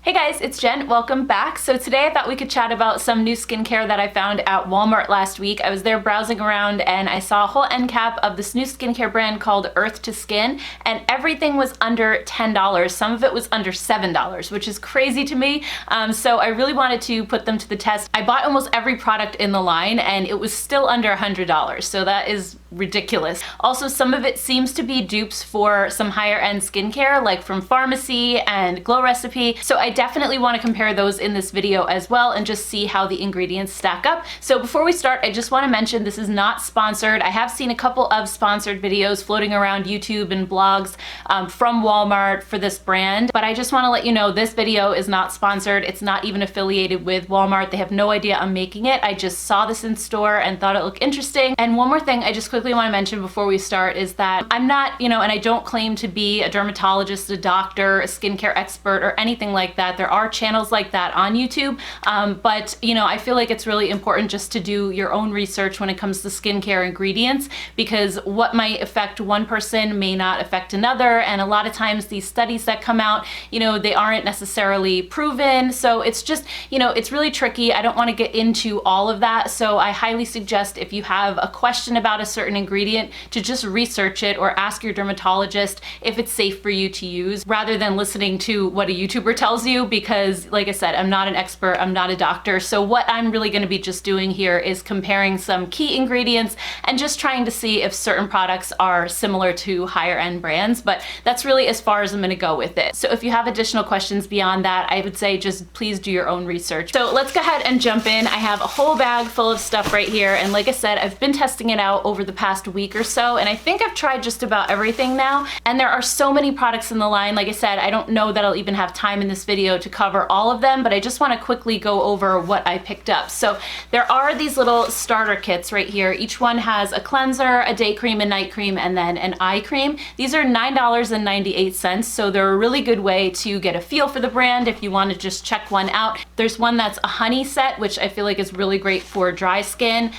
Hey guys, it's Jen. Welcome back. So today I thought we could chat about some new skincare that I found at Walmart last week. I was there browsing around and I saw a whole end cap of this new skincare brand called Earth to Skin, and everything was under $10. Some of it was under $7, which is crazy to me. So I really wanted to put them to the test. I bought almost every product in the line and it was still under $100. So that is ridiculous. Also, some of it seems to be dupes for some higher end skincare, like from Farmacy and Glow Recipe. So I definitely want to compare those in this video as well and just see how the ingredients stack up. So before we start, I just want to mention this is not sponsored. I have seen a couple of sponsored videos floating around YouTube and blogs from Walmart for this brand, but I just want to let you know this video is not sponsored. It's not even affiliated with Walmart. They have no idea I'm making it. I just saw this in store and thought it looked interesting. And one more thing I just quickly want to mention before we start is that I'm not, and I don't claim to be a dermatologist, a doctor, a skincare expert, or anything like that. There are channels like that on YouTube, but I feel like it's really important just to do your own research when it comes to skincare ingredients, because what might affect one person may not affect another, and a lot of times these studies that come out, they aren't necessarily proven, so it's just, it's really tricky. I don't want to get into all of that, so I highly suggest if you have a question about a certain ingredient to just research it or ask your dermatologist if it's safe for you to use, rather than listening to what a YouTuber tells you, because like I said, I'm not an expert, I'm not a doctor. So what I'm really going to be just doing here is comparing some key ingredients and just trying to see if certain products are similar to higher end brands, but that's really as far as I'm going to go with it. So if you have additional questions beyond that, I would say just please do your own research. So let's go ahead and jump in. I have a whole bag full of stuff right here, and like I said, I've been testing it out over the past week or so, and I think I've tried just about everything now, and there are so many products in the line. Like I said, I don't know that I'll even have time in this video to cover all of them, but I just want to quickly go over what I picked up. So there are these little starter kits right here. Each one has a cleanser, a day cream, a night cream, and then an eye cream. These are $9.98, so they're a really good way to get a feel for the brand if you want to just check one out. There's one that's a honey set, which I feel like is really great for dry skin.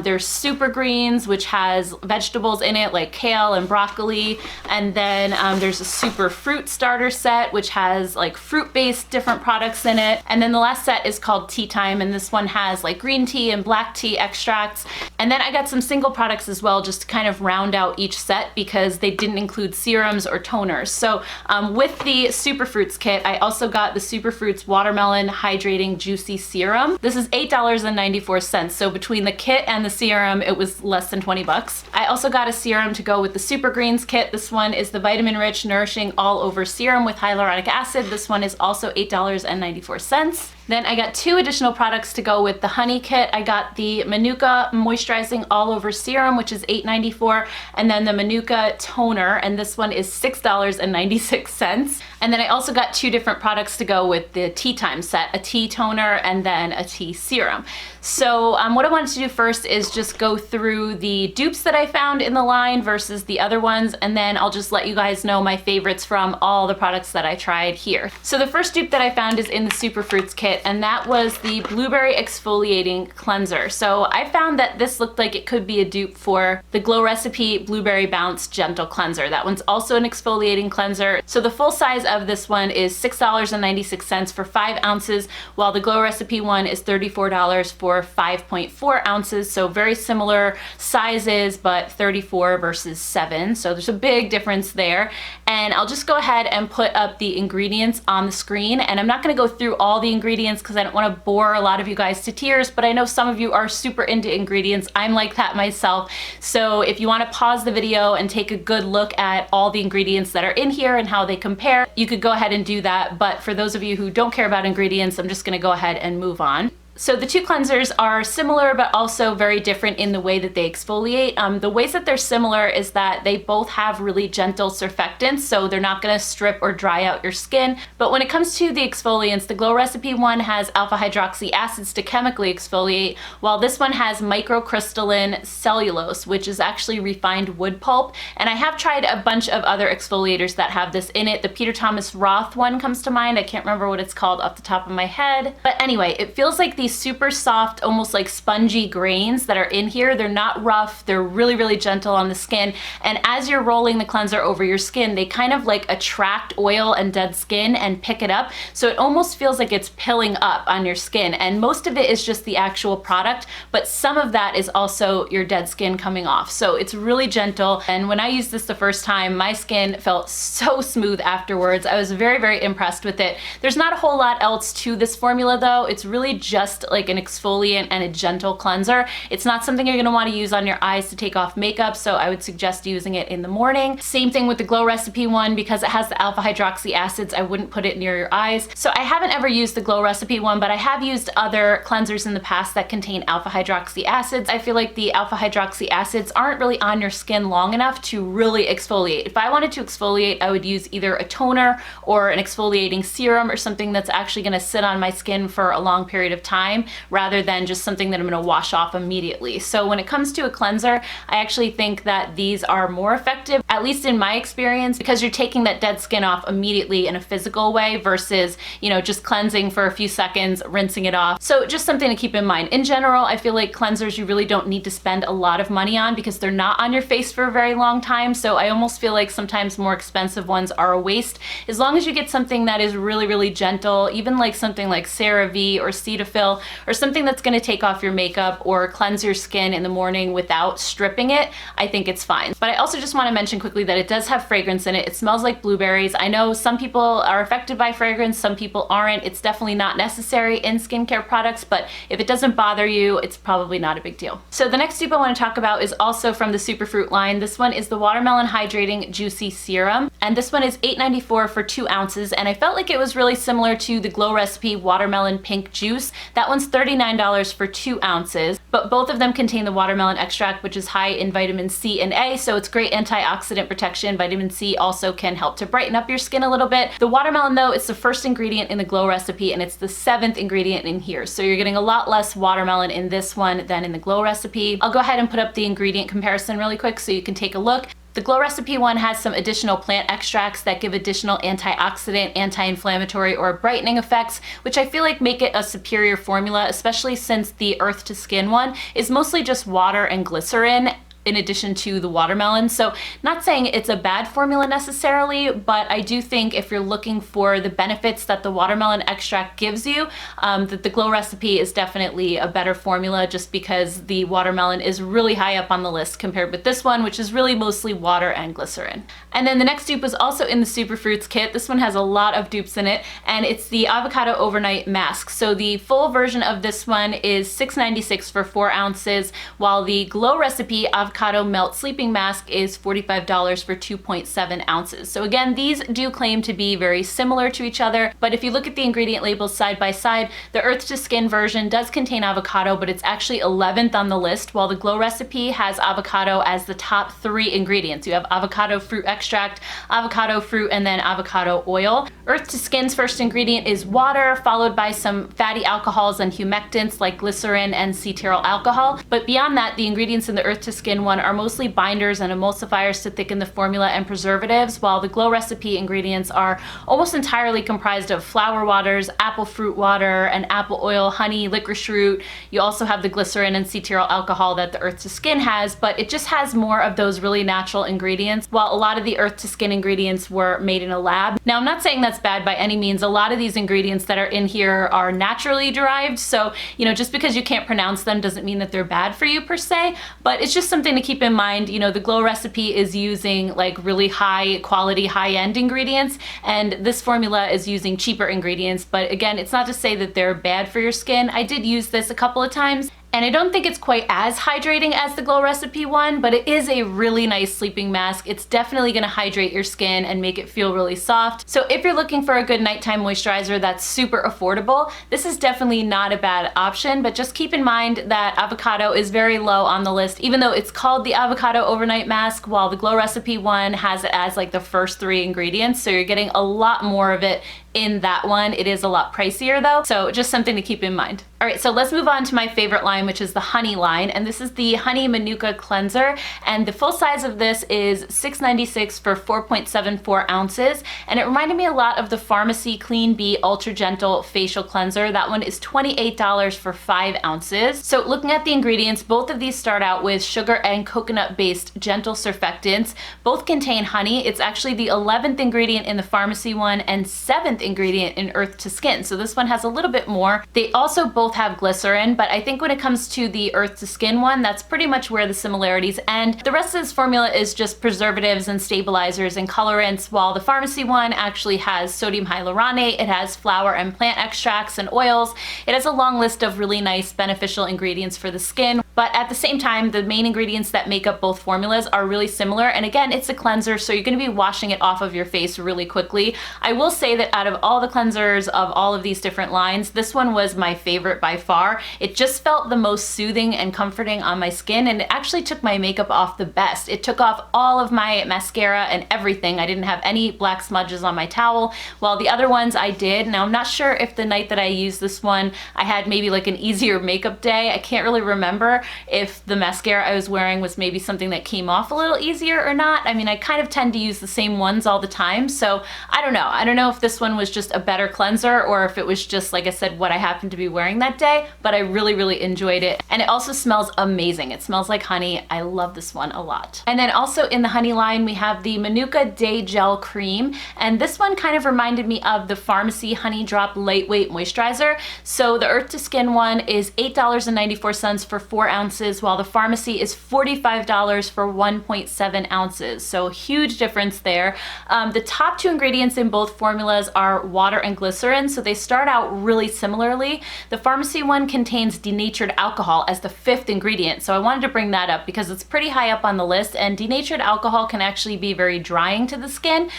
There's super greens, which has vegetables in it like kale and broccoli, and then there's a super fruit starter set, which has like fruit-based different products in it. And then the last set is called Tea Time, and this one has like green tea and black tea extracts. And then I got some single products as well, just to kind of round out each set, because they didn't include serums or toners. So with the Superfruits kit, I also got the Superfruits Watermelon Hydrating Juicy Serum. This is $8.94. So between the kit and the serum, it was less than 20 bucks. I also got a serum to go with the Super Greens kit. This one is the Vitamin Rich Nourishing All Over Serum with Hyaluronic Acid. This one is also $8.94. Then I got two additional products to go with the honey kit. I got the Manuka Moisturizing All Over Serum, which is $8.94, and then the Manuka Toner, and this one is $6.96. And then I also got two different products to go with the Tea Time set, a tea toner and then a tea serum. So what I wanted to do first is just go through the dupes that I found in the line versus the other ones, and then I'll just let you guys know my favorites from all the products that I tried here. So the first dupe that I found is in the Superfruits kit, and that was the Blueberry Exfoliating Cleanser. So I found that this looked like it could be a dupe for the Glow Recipe Blueberry Bounce Gentle Cleanser. That one's also an exfoliating cleanser. So the full size of this one is $6.96 for 5 ounces, while the Glow Recipe one is $34 for 5.4 ounces. So very similar sizes, but 34 versus 7. So there's a big difference there. And I'll just go ahead and put up the ingredients on the screen. And I'm not going to go through all the ingredients because I don't want to bore a lot of you guys to tears, but I know some of you are super into ingredients. I'm like that myself. So if you want to pause the video and take a good look at all the ingredients that are in here and how they compare, you could go ahead and do that. But for those of you who don't care about ingredients, I'm just going to go ahead and move on. So the two cleansers are similar, but also very different in the way that they exfoliate. The ways that they're similar is that they both have really gentle surfactants, so they're not gonna strip or dry out your skin. But when it comes to the exfoliants, the Glow Recipe one has alpha hydroxy acids to chemically exfoliate, while this one has microcrystalline cellulose, which is actually refined wood pulp. And I have tried a bunch of other exfoliators that have this in it. The Peter Thomas Roth one comes to mind. I can't remember what it's called off the top of my head. But anyway, it feels like these these super soft, almost like spongy grains that are in here. They're not rough, they're really, really gentle on the skin. And as you're rolling the cleanser over your skin, they kind of like attract oil and dead skin and pick it up. So it almost feels like it's pilling up on your skin. And most of it is just the actual product, but some of that is also your dead skin coming off. So it's really gentle. And when I used this the first time, my skin felt so smooth afterwards. I was very, very impressed with it. There's not a whole lot else to this formula though. It's really just like an exfoliant and a gentle cleanser. It's not something you're gonna wanna use on your eyes to take off makeup, so I would suggest using it in the morning. Same thing with the Glow Recipe one, because it has the alpha hydroxy acids, I wouldn't put it near your eyes. So I haven't ever used the Glow Recipe one, but I have used other cleansers in the past that contain alpha hydroxy acids. I feel like the alpha hydroxy acids aren't really on your skin long enough to really exfoliate. If I wanted to exfoliate, I would use either a toner or an exfoliating serum or something that's actually gonna sit on my skin for a long period of time, rather than just something that I'm gonna wash off immediately. So when it comes to a cleanser, I actually think that these are more effective, at least in my experience, because you're taking that dead skin off immediately in a physical way versus, you know, just cleansing for a few seconds, rinsing it off. So just something to keep in mind. In general, I feel like cleansers you really don't need to spend a lot of money on because they're not on your face for a very long time. So I almost feel like sometimes more expensive ones are a waste. As long as you get something that is really, really gentle, even like something like CeraVe or Cetaphil, or something that's gonna take off your makeup or cleanse your skin in the morning without stripping it, I think it's fine. But I also just wanna mention quickly that it does have fragrance in it. It smells like blueberries. I know some people are affected by fragrance, some people aren't. It's definitely not necessary in skincare products, but if it doesn't bother you, it's probably not a big deal. So the next dupe I wanna talk about is also from the Superfruit line. This one is the Watermelon Hydrating Juicy Serum. And this one is $8.94 for 2 ounces. And I felt like it was really similar to the Glow Recipe Watermelon Pink Juice. That one's $39 for 2 ounces, but both of them contain the watermelon extract, which is high in vitamin C and A, so it's great antioxidant protection. Vitamin C also can help to brighten up your skin a little bit. The watermelon though, it's the first ingredient in the Glow Recipe and it's the 7th ingredient in here. So you're getting a lot less watermelon in this one than in the Glow Recipe. I'll go ahead and put up the ingredient comparison really quick so you can take a look. The Glow Recipe one has some additional plant extracts that give additional antioxidant, anti-inflammatory, or brightening effects, which I feel like make it a superior formula, especially since the Earth to Skin one is mostly just water and glycerin in addition to the watermelon. So not saying it's a bad formula necessarily, but I do think if you're looking for the benefits that the watermelon extract gives you, that the Glow Recipe is definitely a better formula, just because the watermelon is really high up on the list compared with this one, which is really mostly water and glycerin. And then the next dupe was also in the Superfruits kit. This one has a lot of dupes in it, and it's the Avocado Overnight Mask. So the full version of this one is $6.96 for 4 ounces, while the Glow Recipe Avocado Melt Sleeping Mask is $45 for 2.7 ounces. So again, these do claim to be very similar to each other, but if you look at the ingredient labels side by side, the Earth to Skin version does contain avocado, but it's actually 11th on the list, while the Glow Recipe has avocado as the top 3 ingredients. You have avocado fruit extract, avocado fruit, and then avocado oil. Earth to Skin's first ingredient is water, followed by some fatty alcohols and humectants like glycerin and cetyl alcohol. But beyond that, the ingredients in the Earth to Skin one are mostly binders and emulsifiers to thicken the formula and preservatives, while the Glow Recipe ingredients are almost entirely comprised of flower waters, apple fruit water, and apple oil, honey, licorice root. You also have the glycerin and cetyl alcohol that the Earth to Skin has, but it just has more of those really natural ingredients, while a lot of the Earth to Skin ingredients were made in a lab. Now, I'm not saying that's bad by any means. A lot of these ingredients that are in here are naturally derived, so, you know, just because you can't pronounce them doesn't mean that they're bad for you per se, but it's just something to keep in mind. You know, the Glow Recipe is using like really high quality, high-end ingredients, and this formula is using cheaper ingredients. But again, it's not to say that they're bad for your skin. I did use this a couple of times, and I don't think it's quite as hydrating as the Glow Recipe one, but it is a really nice sleeping mask. It's definitely gonna hydrate your skin and make it feel really soft. So if you're looking for a good nighttime moisturizer that's super affordable, this is definitely not a bad option, but just keep in mind that avocado is very low on the list, even though it's called the Avocado Overnight Mask, while the Glow Recipe one has it as like the first 3 ingredients. So you're getting a lot more of it in that one. It is a lot pricier though, so just something to keep in mind. All right, so let's move on to my favorite line, which is the honey line, and this is the Honey Manuka Cleanser, and the full size of this is $6.96 for 4.74 ounces, and it reminded me a lot of the Farmacy Clean Bee Ultra Gentle Facial Cleanser. That one is $28 for 5 ounces. So looking at the ingredients, both of these start out with sugar and coconut-based gentle surfactants. Both contain honey. It's actually the 11th ingredient in the Farmacy one and 7th ingredient in Earth to Skin, so this one has a little bit more. They also both have glycerin, but I think when it comes to the Earth to Skin one, that's pretty much where the similarities end. The rest of this formula is just preservatives and stabilizers and colorants, while the Farmacy one actually has sodium hyaluronate, it has flower and plant extracts and oils. It has a long list of really nice beneficial ingredients for the skin, but at the same time, the main ingredients that make up both formulas are really similar, and again, it's a cleanser, so you're going to be washing it off of your face really quickly. I will say that out of all the cleansers of all of these different lines, this one was my favorite by far. It just felt the most soothing and comforting on my skin, and it actually took my makeup off the best. It took off all of my mascara and everything. I didn't have any black smudges on my towel, while the other ones I did. Now, I'm not sure if the night that I used this one, I had maybe like an easier makeup day. I can't really remember if the mascara I was wearing was maybe something that came off a little easier or not. I mean, I kind of tend to use the same ones all the time, so I don't know. I don't know if this one was just a better cleanser or if it was just, like I said, what I happened to be wearing that day, but I really enjoyed it. And it also smells amazing. It smells like honey. I love this one a lot. And then also in the honey line, we have the Manuka De Gel Cream, and this one kind of reminded me of the Farmacy Honey Drop Lightweight Moisturizer. So the Earth to Skin one is $8.94 for 4 ounces, while the Farmacy is $45 for 1.7 ounces. So huge difference there. The top two ingredients in both formulas are water and glycerin, so they start out really similarly. The Farmacy one contains denatured alcohol as the 5th ingredient, so I wanted to bring that up because it's pretty high up on the list, and denatured alcohol can actually be very drying to the skin.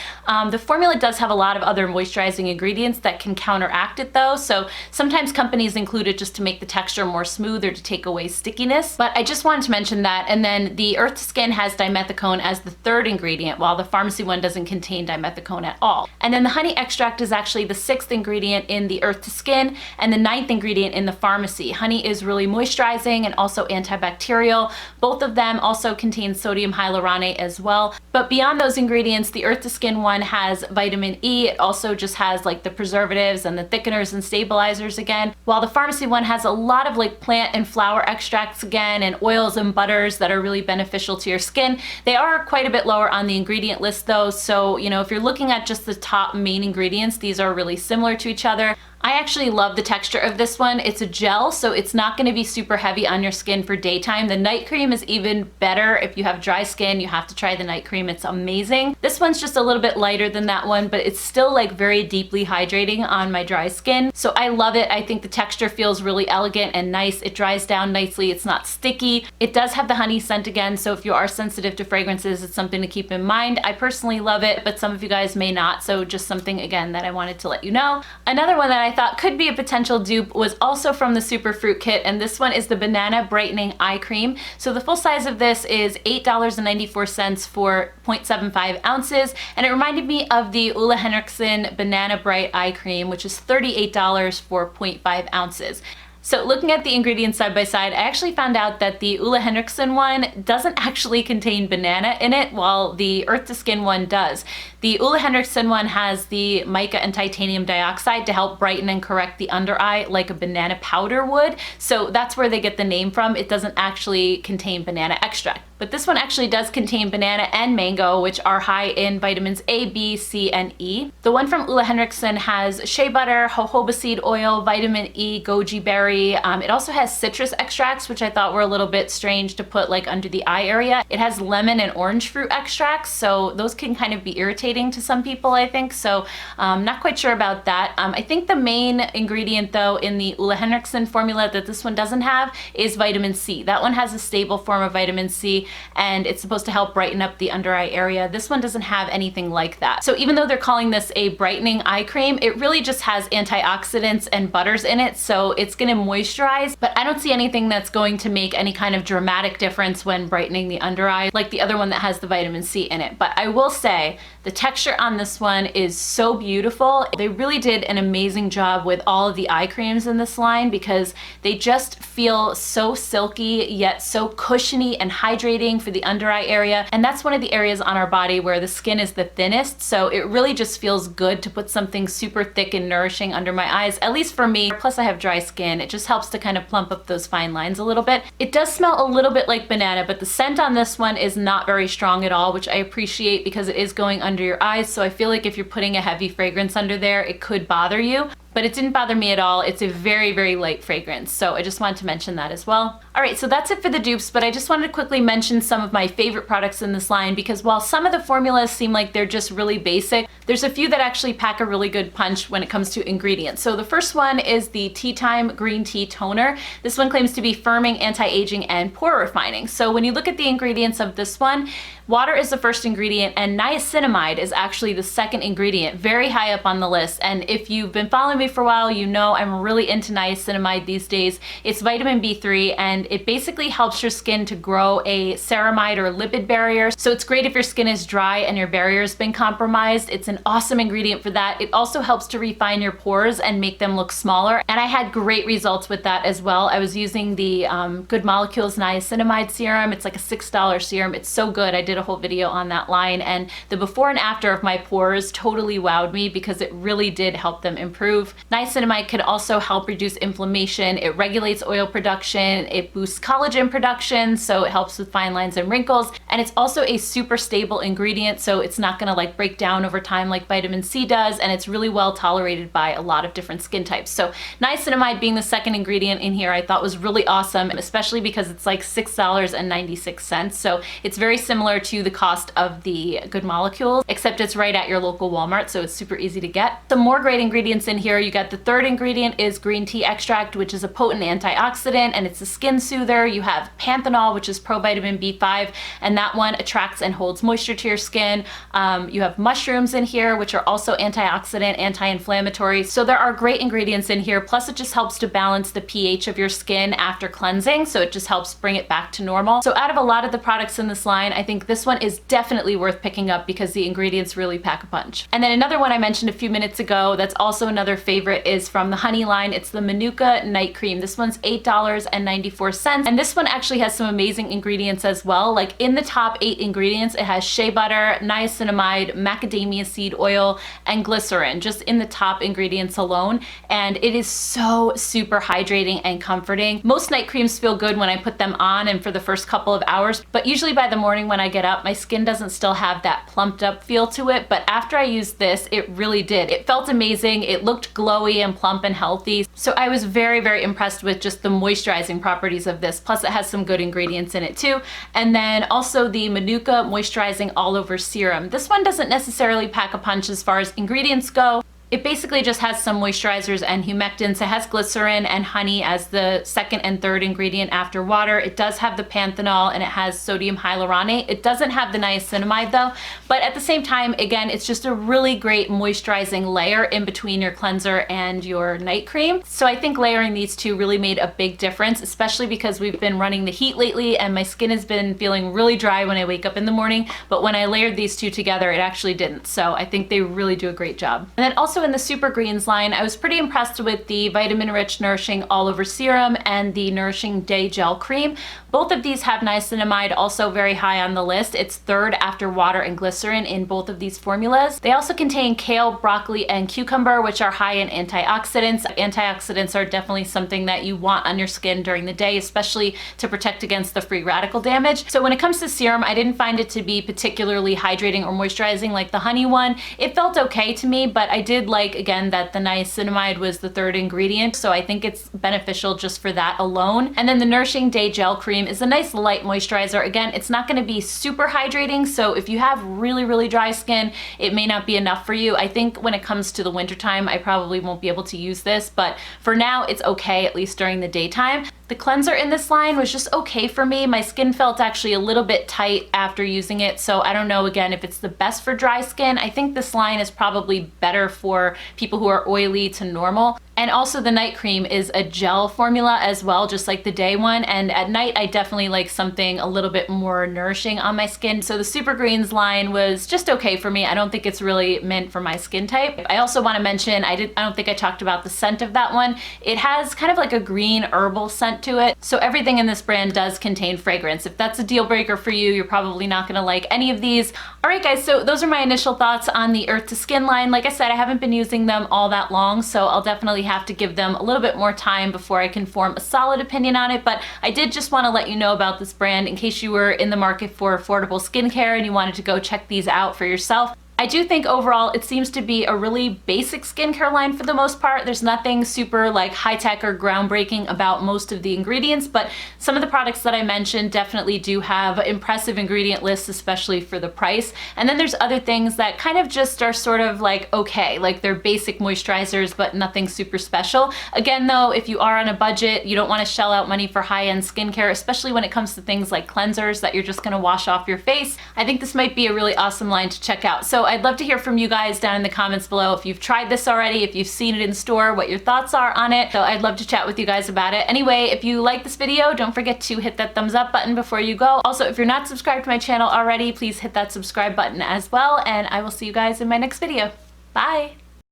The formula does have a lot of other moisturizing ingredients that can counteract it though, so sometimes companies include it just to make the texture more smooth or to take away stickiness, but I just wanted to mention that. And then the Earth to Skin has dimethicone as the 3rd ingredient, while the Farmacy one doesn't contain dimethicone at all. And then the honey extract is actually the 6th ingredient in the Earth to Skin and the 9th ingredient in the Farmacy. Honey is really moisturizing and also antibacterial. Both of them also contain sodium hyaluronate as well. But beyond those ingredients, the Earth to Skin one has vitamin E. It also just has like the preservatives and the thickeners and stabilizers again, while the Farmacy one has a lot of like plant and flower extracts again, and oils and butters that are really beneficial to your skin. They are quite a bit lower on the ingredient list though, so you know, if you're looking at just the top main ingredients, these are really similar to each other. I actually love the texture of this one. It's a gel, so it's not going to be super heavy on your skin for daytime. The night cream is even better. If you have dry skin, you have to try the night cream. It's amazing. This one's just a little bit lighter than that one, but it's still like very deeply hydrating on my dry skin. So I love it. I think the texture feels really elegant and nice. It dries down nicely. It's not sticky. It does have the honey scent again, so if you are sensitive to fragrances, it's something to keep in mind. I personally love it, but some of you guys may not, so just something again that I wanted to let you know. Another one that I thought could be a potential dupe was also from the Superfruit kit, and this one is the Banana Brightening Eye Cream. So the full size of this is $8.94 for 0.75 ounces, and it reminded me of the Ole Henriksen Banana Bright Eye Cream, which is $38 for 0.5 ounces. So looking at the ingredients side by side, I actually found out that the Ole Henriksen one doesn't actually contain banana in it, while the Earth to Skin one does. The Ole Henriksen one has the mica and titanium dioxide to help brighten and correct the under eye like a banana powder would. So that's where they get the name from. It doesn't actually contain banana extract. But this one actually does contain banana and mango, which are high in vitamins A, B, C, and E. The one from Ole Henriksen has shea butter, jojoba seed oil, vitamin E, goji berry. It also has citrus extracts, which I thought were a little bit strange to put like under the eye area. It has lemon and orange fruit extracts, so those can kind of be irritating to some people, I think. So not quite sure about that. I think the main ingredient though in the Ole Henriksen formula that this one doesn't have is vitamin C. That one has a stable form of vitamin C. and it's supposed to help brighten up the under eye area. This one doesn't have anything like that. So even though they're calling this a brightening eye cream, it really just has antioxidants and butters in it, so it's gonna moisturize, but I don't see anything that's going to make any kind of dramatic difference when brightening the under eye like the other one that has the vitamin C in it. But I will say the texture on this one is so beautiful. They really did an amazing job with all of the eye creams in this line because they just feel so silky yet so cushiony and hydrating for the under eye area. And that's one of the areas on our body where the skin is the thinnest, so it really just feels good to put something super thick and nourishing under my eyes, at least for me. Plus I have dry skin. It just helps to kind of plump up those fine lines a little bit. It does smell a little bit like banana, but the scent on this one is not very strong at all, which I appreciate because it is going under your eyes, so I feel like if you're putting a heavy fragrance under there, it could bother you. But it didn't bother me at all. It's a very, very light fragrance. So I just wanted to mention that as well. All right, so that's it for the dupes, but I just wanted to quickly mention some of my favorite products in this line because while some of the formulas seem like they're just really basic, there's a few that actually pack a really good punch when it comes to ingredients. So the first one is the Tea Time Green Tea Toner. This one claims to be firming, anti-aging, and pore refining. So when you look at the ingredients of this one, water is the first ingredient and niacinamide is actually the second ingredient, very high up on the list. And if you've been following me for a while, you know I'm really into niacinamide these days. It's vitamin B3 and it basically helps your skin to grow a ceramide or lipid barrier. So it's great if your skin is dry and your barrier has been compromised. It's an awesome ingredient for that. It also helps to refine your pores and make them look smaller. And I had great results with that as well. I was using the Good Molecules niacinamide serum. It's like a $6 serum. It's so good. I did a whole video on that line, and the before and after of my pores totally wowed me because it really did help them improve. Niacinamide can also help reduce inflammation. It regulates oil production. It boosts collagen production, so it helps with fine lines and wrinkles. And it's also a super stable ingredient, so it's not gonna like break down over time like vitamin C does, and it's really well tolerated by a lot of different skin types. So niacinamide being the second ingredient in here I thought was really awesome, especially because it's like $6.96. So it's very similar to the cost of the Good Molecules, except it's right at your local Walmart, so it's super easy to get. Some more great ingredients in here. You got the third ingredient is green tea extract, which is a potent antioxidant and it's a skin soother. You have panthenol, which is provitamin B5, and that one attracts and holds moisture to your skin. You have mushrooms in here, which are also antioxidant, anti-inflammatory. So there are great ingredients in here. Plus it just helps to balance the pH of your skin after cleansing. So it just helps bring it back to normal. So out of a lot of the products in this line, I think this one is definitely worth picking up because the ingredients really pack a punch. And then another one I mentioned a few minutes ago that's also another favorite is from the Honey line. It's the Manuka Night Cream. This one's $8.94. And this one actually has some amazing ingredients as well. Like in the top 8 ingredients, it has shea butter, niacinamide, macadamia seed oil, and glycerin, just in the top ingredients alone. And it is so super hydrating and comforting. Most night creams feel good when I put them on and for the first couple of hours, but usually by the morning when I get up, my skin doesn't still have that plumped up feel to it. But after I used this, it really did. It felt amazing. It looked glowy and plump and healthy. So I was very, very impressed with just the moisturizing properties of this. Plus it has some good ingredients in it too. And then also the Manuka Moisturizing All Over Serum. This one doesn't necessarily pack a punch as far as ingredients go. It basically just has some moisturizers and humectants. It has glycerin and honey as the second and third ingredient after water. It does have the panthenol and it has sodium hyaluronate. It doesn't have the niacinamide though, but at the same time, again, it's just a really great moisturizing layer in between your cleanser and your night cream. So I think layering these two really made a big difference, especially because we've been running the heat lately and my skin has been feeling really dry when I wake up in the morning, but when I layered these two together, it actually didn't. So I think they really do a great job. And then also in the Super Greens line, I was pretty impressed with the Vitamin Rich Nourishing All Over Serum and the Nourishing Day Gel Cream. Both of these have niacinamide, also very high on the list. It's third after water and glycerin in both of these formulas. They also contain kale, broccoli, and cucumber, which are high in antioxidants. Antioxidants are definitely something that you want on your skin during the day, especially to protect against the free radical damage. So when it comes to serum, I didn't find it to be particularly hydrating or moisturizing like the honey one. It felt okay to me, but I did like, again, that the niacinamide was the third ingredient, so I think it's beneficial just for that alone. And then the Nourishing Day Gel Cream is a nice light moisturizer. Again, it's not going to be super hydrating, so if you have really, really dry skin, it may not be enough for you. I think when it comes to the wintertime, I probably won't be able to use this, but for now, it's okay, at least during the daytime. The cleanser in this line was just okay for me. My skin felt actually a little bit tight after using it, so I don't know again if it's the best for dry skin. I think this line is probably better for people who are oily to normal. And also the night cream is a gel formula as well, just like the day one. And at night, I definitely like something a little bit more nourishing on my skin. So the Super Greens line was just okay for me. I don't think it's really meant for my skin type. I also want to mention, I don't think I talked about the scent of that one. It has kind of like a green herbal scent to it. So everything in this brand does contain fragrance. If that's a deal breaker for you, you're probably not gonna like any of these. All right guys, so those are my initial thoughts on the Earth to Skin line. Like I said, I haven't been using them all that long, so I'll definitely have to give them a little bit more time before I can form a solid opinion on it, but I did just want to let you know about this brand in case you were in the market for affordable skincare and you wanted to go check these out for yourself. I do think overall it seems to be a really basic skincare line for the most part. There's nothing super like high-tech or groundbreaking about most of the ingredients, but some of the products that I mentioned definitely do have impressive ingredient lists, especially for the price. And then there's other things that kind of just are sort of like okay, like they're basic moisturizers, but nothing super special. Again though, if you are on a budget, you don't want to shell out money for high-end skincare, especially when it comes to things like cleansers that you're just gonna wash off your face. I think this might be a really awesome line to check out. So I'd love to hear from you guys down in the comments below if you've tried this already, if you've seen it in store, what your thoughts are on it. So I'd love to chat with you guys about it. Anyway, if you like this video, don't forget to hit that thumbs up button before you go. Also, if you're not subscribed to my channel already, please hit that subscribe button as well, and I will see you guys in my next video. Bye!